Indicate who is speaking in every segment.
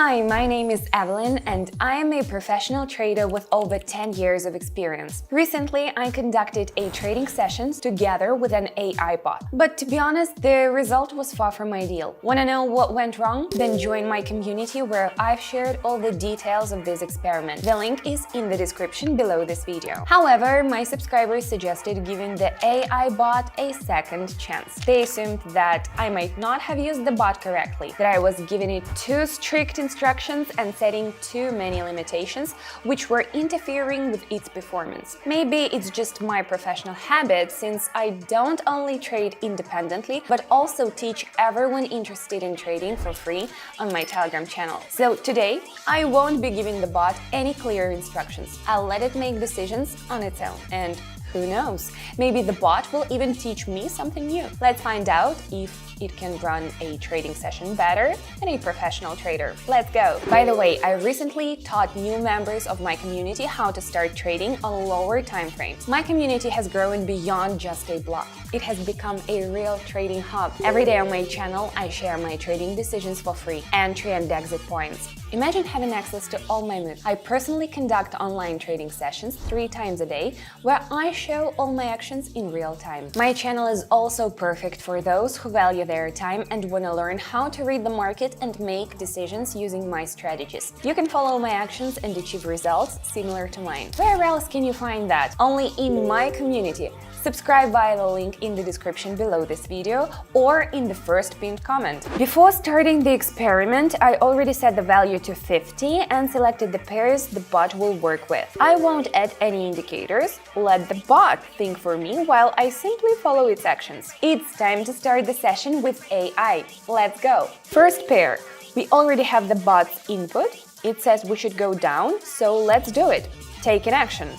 Speaker 1: Hi, my name is Evelyn and I am a professional trader with over 10 years of experience. Recently, I conducted a trading sessions together with an AI bot. But to be honest, the result was far from ideal. Want to know what went wrong? Then join my community where I've shared all the details of this experiment. The link is in the description below this video. However, my subscribers suggested giving the AI bot a second chance. They assumed that I might not have used the bot correctly, that I was giving it too strict instructions and setting too many limitations, which were interfering with its performance. Maybe it's just my professional habit, since I don't only trade independently, but also teach everyone interested in trading for free on my Telegram channel. So today, I won't be giving the bot any clear instructions. I'll let it make decisions on its own. And who knows? Maybe the bot will even teach me something new. Let's find out if it can run a trading session better than a professional trader. Let's go! By the way, I recently taught new members of my community how to start trading on lower time frames. My community has grown beyond just a blog. It has become a real trading hub. Every day on my channel, I share my trading decisions for free, entry and exit points. Imagine having access to all my moves. I personally conduct online trading sessions 3 times a day, where I show all my actions in real time. My channel is also perfect for those who value their time and want to learn how to read the market and make decisions using my strategies. You can follow my actions and achieve results similar to mine. Where else can you find that? Only in my community. Subscribe via the link in the description below this video or in the first pinned comment. Before starting the experiment, I already set the value to 50 and selected the pairs the bot will work with. I won't add any indicators, let the bot think for me while I simply follow its actions. It's time to start the session with AI. Let's go! First pair. We already have the bot's input. It says we should go down, so let's do it. Take an action.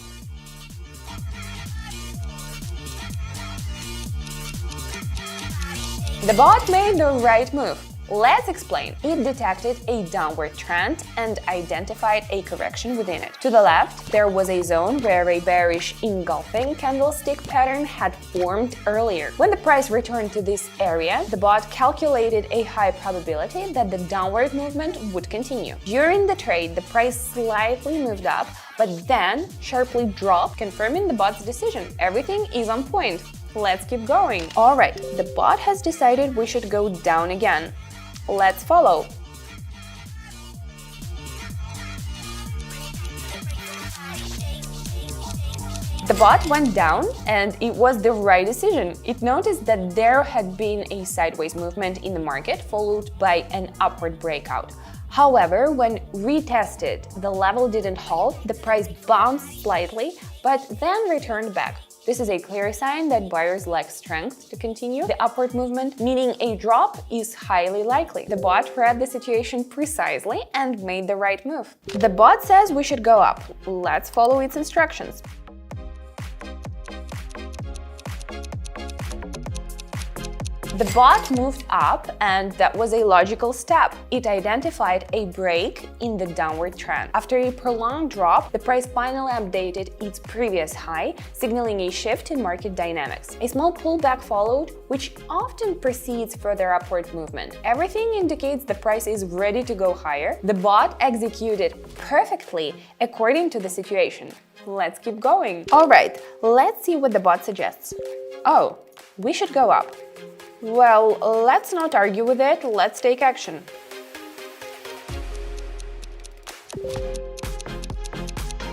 Speaker 1: The bot made the right move. Let's explain. It detected a downward trend and identified a correction within it. To the left, there was a zone where a bearish engulfing candlestick pattern had formed earlier. When the price returned to this area, the bot calculated a high probability that the downward movement would continue. During the trade, the price slightly moved up, but then sharply dropped, confirming the bot's decision. Everything is on point. Let's keep going. Alright, the bot has decided we should go down again. Let's follow. The bot went down, and it was the right decision. It noticed that there had been a sideways movement in the market, followed by an upward breakout. However, when retested, the level didn't hold, the price bounced slightly, but then returned back. This is a clear sign that buyers lack strength to continue the upward movement, meaning a drop is highly likely. The bot read the situation precisely and made the right move. The bot says we should go up. Let's follow its instructions. The bot moved up, and that was a logical step. It identified a break in the downward trend. After a prolonged drop, the price finally updated its previous high, signaling a shift in market dynamics. A small pullback followed, which often precedes further upward movement. Everything indicates the price is ready to go higher. The bot executed perfectly according to the situation. Let's keep going. Alright, let's see what the bot suggests. Oh, we should go up. Well, let's not argue with it, let's take action.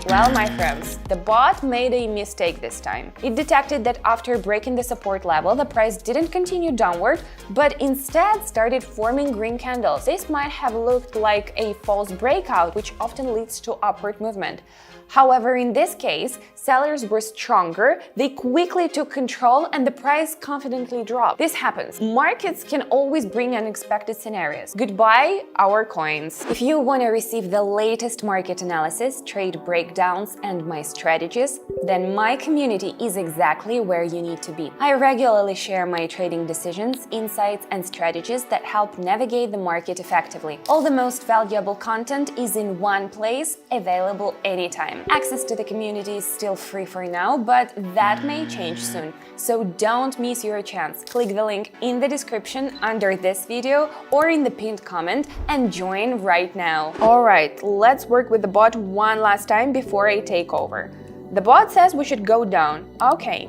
Speaker 1: Well, my friends, the bot made a mistake this time. It detected that after breaking the support level, the price didn't continue downward, but instead started forming green candles. This might have looked like a false breakout, which often leads to upward movement. However, in this case, sellers were stronger, they quickly took control, and the price confidently dropped. This happens. Markets can always bring unexpected scenarios. Goodbye, our coins. If you want to receive the latest market analysis, trade breakdown, breakdowns and my strategies, then my community is exactly where you need to be. I regularly share my trading decisions, insights, and strategies that help navigate the market effectively. All the most valuable content is in one place, available anytime. Access to the community is still free for now, but that may change soon. So don't miss your chance. Click the link in the description under this video or in the pinned comment and join right now. Alright, let's work with the bot one last time before I take over. The bot says we should go down. Okay.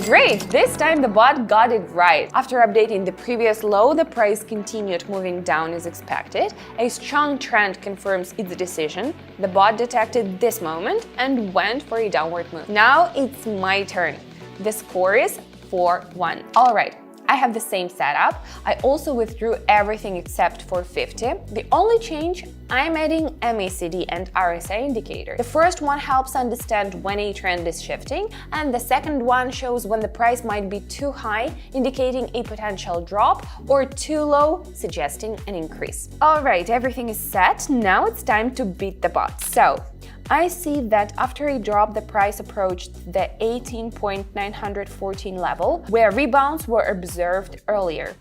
Speaker 1: Great! This time the bot got it right. After updating the previous low, the price continued moving down as expected. A strong trend confirms its decision. The bot detected this moment and went for a downward move. Now it's my turn. The score is 4-1. Alright. I have the same setup. I also withdrew everything except for 50. The only change, I'm adding MACD and RSI indicators. The first one helps understand when a trend is shifting, and the second one shows when the price might be too high, indicating a potential drop, or too low, suggesting an increase. Alright, everything is set. Now it's time to beat the bot. So, I see that after a drop, the price approached the 18.914 level, where rebounds were observed earlier.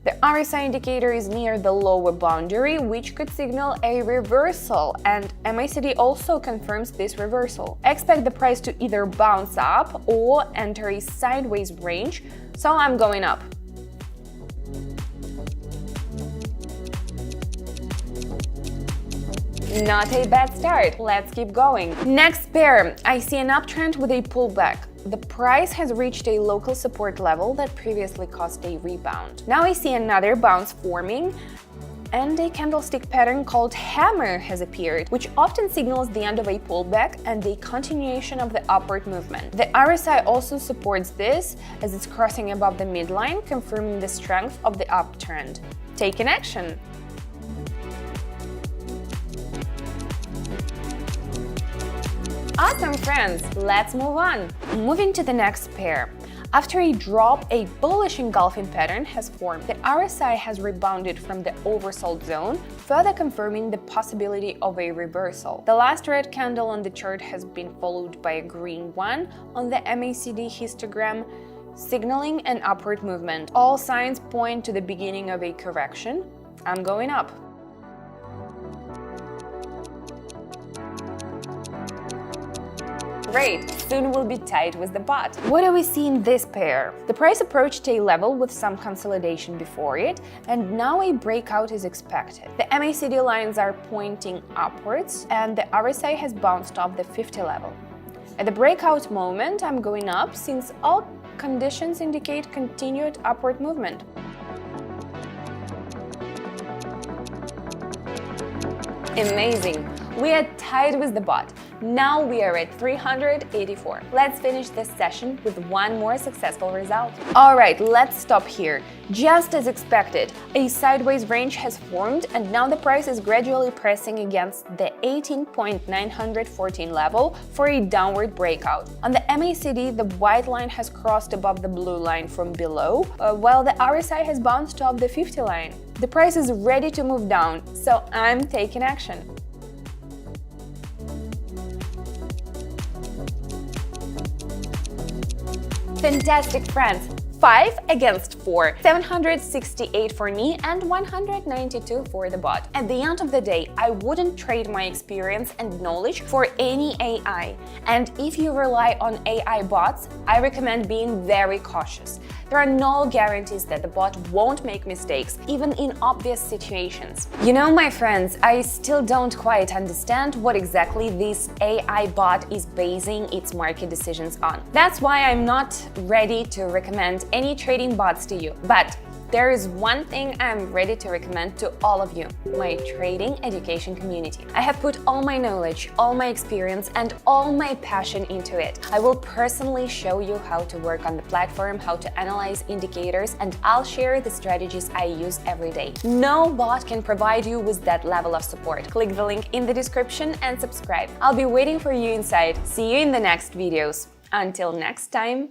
Speaker 1: The RSI indicator is near the lower boundary, which could signal a reversal, and MACD also confirms this reversal. I expect the price to either bounce up or enter a sideways range, so I'm going up. Not a bad start. Let's keep going. Next pair, I see an uptrend with a pullback. The price has reached a local support level that previously caused a rebound. Now I see another bounce forming, and a candlestick pattern called hammer has appeared, which often signals the end of a pullback and a continuation of the upward movement. The RSI also supports this, as it's crossing above the midline, confirming the strength of the uptrend. Taking action. Awesome, friends! Let's move on. Moving to the next pair. After a drop, a bullish engulfing pattern has formed. The RSI has rebounded from the oversold zone, further confirming the possibility of a reversal. The last red candle on the chart has been followed by a green one on the MACD histogram, signaling an upward movement. All signs point to the beginning of a correction. I'm going up. Great, soon we'll be tied with the bot. What do we see in this pair? The price approached a level with some consolidation before it, and now a breakout is expected. The MACD lines are pointing upwards, and the RSI has bounced off the 50 level. At the breakout moment, I'm going up since all conditions indicate continued upward movement. Amazing! We are tied with the bot. Now we are at 384. Let's finish this session with one more successful result. Alright, let's stop here. Just as expected, a sideways range has formed, and now the price is gradually pressing against the 18.914 level for a downward breakout. On the MACD, the white line has crossed above the blue line from below, while the RSI has bounced off the 50 line. The price is ready to move down, so I'm taking action. Fantastic, friends! 5 against 4, 768 for me and 192 for the bot. At the end of the day, I wouldn't trade my experience and knowledge for any AI. And if you rely on AI bots, I recommend being very cautious. There are no guarantees that the bot won't make mistakes, even in obvious situations. You know, my friends, I still don't quite understand what exactly this AI bot is basing its market decisions on. That's why I'm not ready to recommend any trading bots to you. But there is one thing I'm ready to recommend to all of you: my trading education community. I have put all my knowledge, all my experience, and all my passion into it. I will personally show you how to work on the platform, how to analyze indicators, and I'll share the strategies I use every day. No bot can provide you with that level of support. Click the link in the description and subscribe. I'll be waiting for you inside. See you in the next videos. Until next time.